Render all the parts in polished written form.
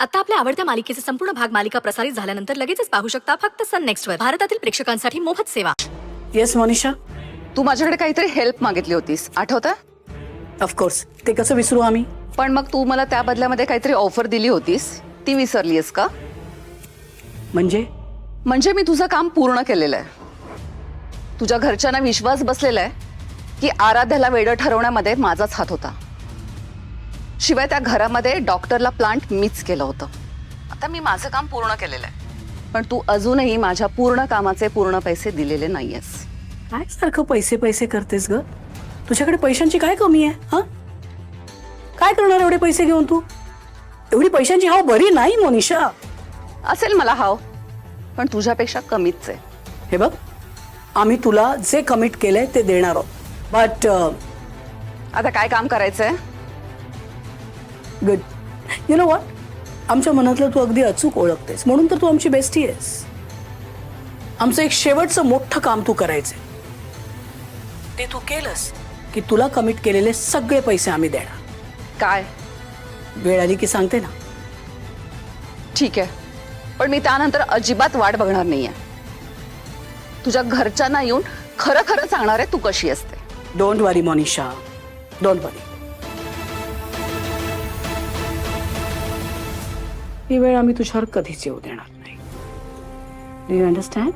आता आपल्या आवडत्या मालिकेचे संपूर्ण भाग मालिका प्रसारित झाल्यानंतर लगेचच पाहू शकता फक्त सन नेक्स्ट वर. भारतातील प्रेक्षकांसाठी मोफत सेवा. येस मनीषा. तू माझ्याकडे काहीतरी हेल्प मागितली होतीस, आठवतं? ऑफकोर्स, ते कसं विसरू आम्ही. पण मग तू मला त्या बदल्यामध्ये काहीतरी ऑफर दिली होतीस, ती विसरलीस का? म्हणजे मी तुझं काम पूर्ण केलेलं आहे. तुझ्या घरच्यांना विश्वास बसलेला आहे की आराध्याला वेडं ठरवण्यामध्ये माझाच हात होता. शिवाय त्या घरामध्ये डॉक्टरला प्लांट मीच केलं होतं. आता मी माझं काम पूर्ण केलेलं आहे, पण तू अजूनही माझ्या पूर्ण कामाचे पूर्ण पैसे दिलेले नाहीयेस. काय सारखं पैसे पैसे करतेस ग? तुझ्याकडे पैशांची काय कमी आहे? हा, काय करणार एवढे पैसे घेऊन तू? एवढी पैशांची हाव बरी नाही मनीषा. असेल मला हाव, पण तुझ्यापेक्षा कमीच आहे. हे बघ, आम्ही तुला जे कमिट केलंय ते देणार आहोत. बट आता काय काम करायचंय? गुड. यु नो व्हॉट, आमच्या मनातलं तू अगदी अचूक ओळखतेस, म्हणून तर तू आमची बेस्टी आहेस. आमचं एक शेवटचं मोठं काम तू करायचंय. ते तू केलंस की तुला कमिट केलेले सगळे पैसे आम्ही देणार. काय? वेळ आली की सांगते ना. ठीक आहे, पण मी त्यानंतर अजिबात वाट बघणार नाहीये. तुझ्या घरच्यांना येऊन खरं खरं सांगणार आहे तू कशी असते. डोंट वरी मनीषा, डोंट वरी. ही वेळ आम्ही तुझ्यावर कधीच येऊ देणार नाही. Do you understand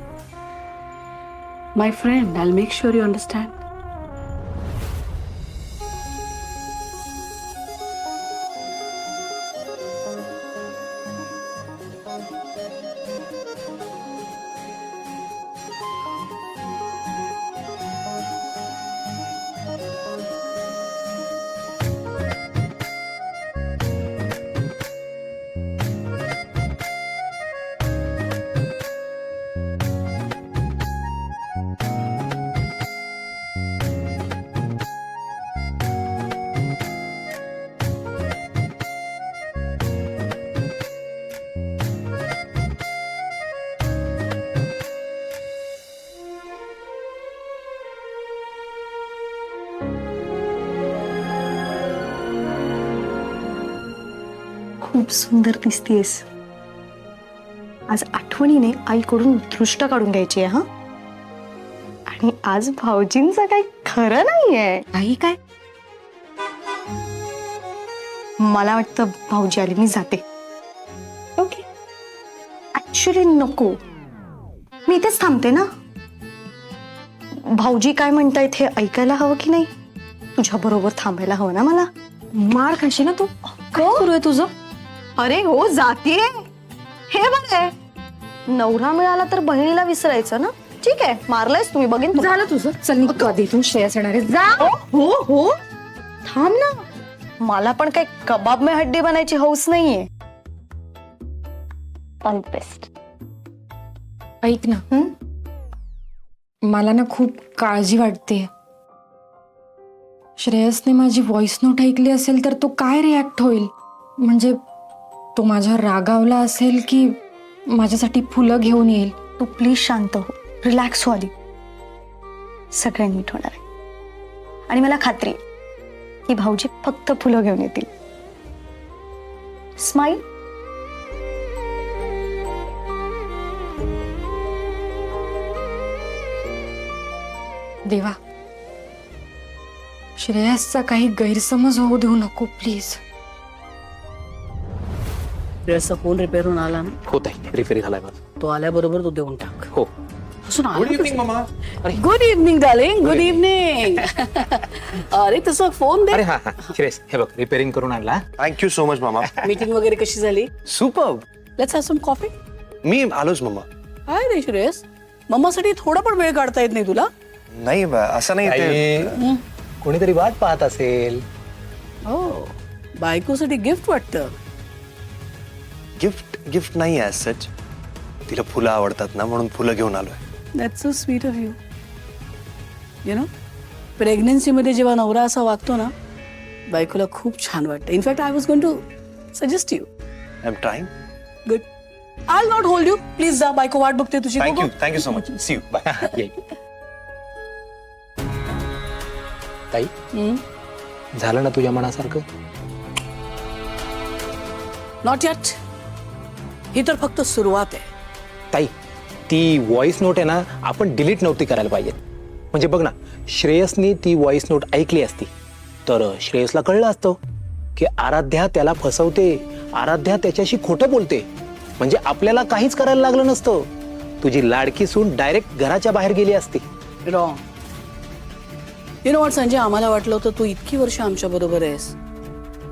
my friend? I make sure you understand. खूप सुंदर दिसतेस. आज आठवणीने आईकडून दृष्ट काढून घ्यायची आहे. हा, आणि आज भाऊजींचं काही खरं नाहीये. आई काय? मला वाटतं भाऊजी आले, मी जाते. ओके, ऍक्च्युली नको, मी इथेच थांबते ना. भाऊजी काय म्हणतायत हे ऐकायला हवं की नाही? तुझ्या बरोबर थांबायला हवं ना मला. मार खाशी ना तू. काय सुरू आहे तुझं? अरे हो, जातीये. हे बघ, नवरा मिळाला तर बहिणीला विसरायचं ना. ठीक आहे, मारलंयस तुम्ही, बघीन तुला. झालं तुझं. चल निघ, कधी तू श्रेयस येणार आहे. जा. हो हो, थांब ना. मला पण काही कबाब में हड्डी बनायची हौस नाहीये. All best. ऐक ना, मला ना खूप काळजी वाटते. श्रेयसने माझी व्हॉइस नोट ऐकली असेल तर तो काय रिॲक्ट होईल? म्हणजे तो माझ्यावर रागावला असेल की माझ्यासाठी फुलं घेऊन येईल? तू प्लीज शांत हो, रिलॅक्स हो आधी. सगळं नीट होणार आहे. आणि मला खात्री आहे की भाऊजी फक्त फुलं घेऊन येतील. स्माईल. देवा, श्रेयसचा काही गैरसमज होऊ देऊ नको प्लीज. त्याचा फोन रिपेअर होऊन आला ना. होत आहे, रिपेअर झालाय माझा. तो आल्याबरोबर तो देऊन टाक. हो. गुड इव्हनिंग मामा. Good evening darling, good evening. अरे तसा फोन दे. अरे हा हा श्रेयस, हे बघ रिपेअरिंग करून आणला. थँक्यू सो मच मामा. मीटिंग वगैरे कशी झाली? Superb. Let's have some coffee. मी आलोच मामा. काय रे श्रेयस, मम्मासाठी थोडा पण वेळ काढता येत नाही तुला? नाही असं नाही ते. कोणीतरी वाट पाहत असेल. हो, बायकोसाठी गिफ्ट वाटतं. गिफ्ट नाही आहे सच. तिला फुलं आवडतात ना, म्हणून फुलं घेऊन आलोय. That's so sweet of you. You know, प्रेग्नन्सीमध्ये जेव्हा नवरा असा वागतो ना, बायकोला खूप छान वाटतं. In fact I was going to suggest you. I am trying. Good. I not hold you. Please जा, बायको वाट बघते तुझी. Thank you so much. See you. Bye. ताई, झालं ना तुझ्या मनासारखं? Not eight. ही तर फक्त सुरुवात आहे. ताई, ती व्हॉइस नोट आहे ना, आपण डिलीट नव्हती करायला पाहिजे. म्हणजे बघ ना, श्रेयसनी ती व्हॉइस नोट ऐकली असती तर श्रेयसला कळलं असतं की आराध्या त्याला फसवते, आराध्या त्याच्याशी खोटं बोलते. म्हणजे आपल्याला काहीच करायला लागलं नसतं. तुझी लाडकी सून डायरेक्ट घराच्या बाहेर गेली असती. Wrong. You know what Sanjay, आम्हाला वाटलं होतं तू इतकी वर्ष आमच्या बरोबर आहेस,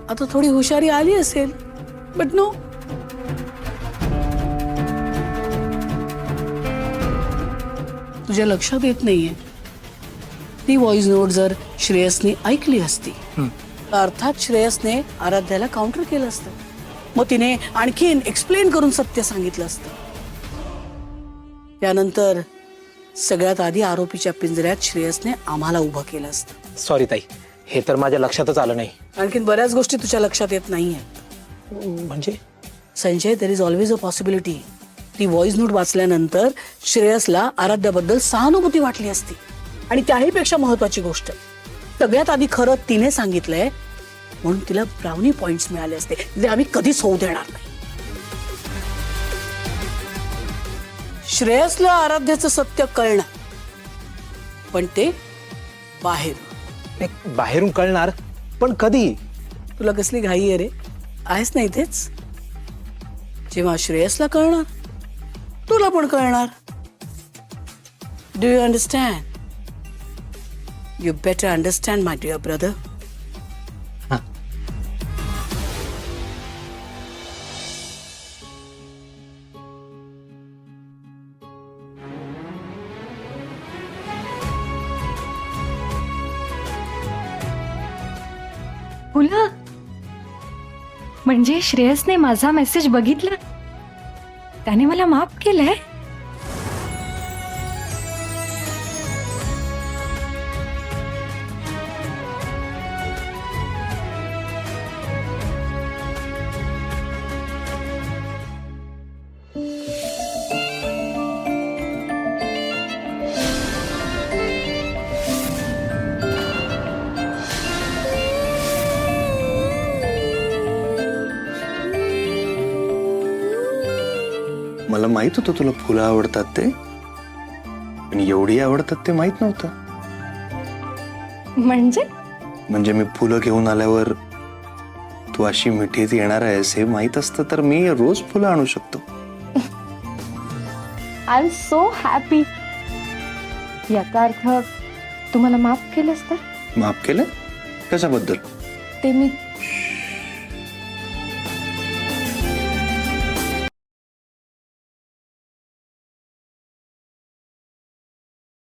आता थोडी हुशारी आली असेल, बट नो. तुझ्या लक्षात येत नाहीये, ती व्हॉइस नोट जर श्रेयसने ऐकली असती अर्थात श्रेयसने आराध्याला काउंटर केलं असतं. मग तिने आणखीन एक्सप्लेन करून सत्य सांगितलं असतं. त्यानंतर सगळ्यात आधी आरोपीच्या पिंजऱ्यात श्रेयसने आम्हाला उभं केलं असतं. सॉरी ताई, हे तर माझ्या लक्षातच आलं नाही. आणखीन बऱ्याच गोष्टी तुझ्या लक्षात येत नाहीये. म्हणजे Sanjay, there is always a possibility ती व्हॉइस नोट वाचल्यानंतर श्रेयसला आराध्याबद्दल सहानुभूती वाटली असती. आणि त्याही पेक्षा महत्वाची गोष्ट, सगळ्यात आधी खरं तिने सांगितलंय म्हणून तिला ब्राउनी पॉइंट्स मिळाले असते, जे आम्ही कधीच होऊ देणार नाही. श्रेयसला आराध्याचं सत्य कळणार, पण ते बाहेर. बाहेरून कळणार, पण कधी? तुला कसली घाई आहे रे? आहेस ना इथेच. जेव्हा श्रेयसला कळणार तुला पण कळणार. Do you understand? You better understand my dear brother. फुलं, म्हणजे श्रेयसने माझा मेसेज बघितला, त्याने मला माफ केलंय. मला माहित होतं तुला फुलं आवडतात ते, पण एवढी आवडतात ते माहित नव्हतं. म्हणजे मी फुलं घेऊन आल्यावर तू अशी मिठीत येणार आहेस हे माहित असतं तर मी रोज फुलं आणू शकतो. I am so happy. याचा अर्थ तुम्हाला माफ केलंस तर? माफ केलं? कशाबद्दल? ते मी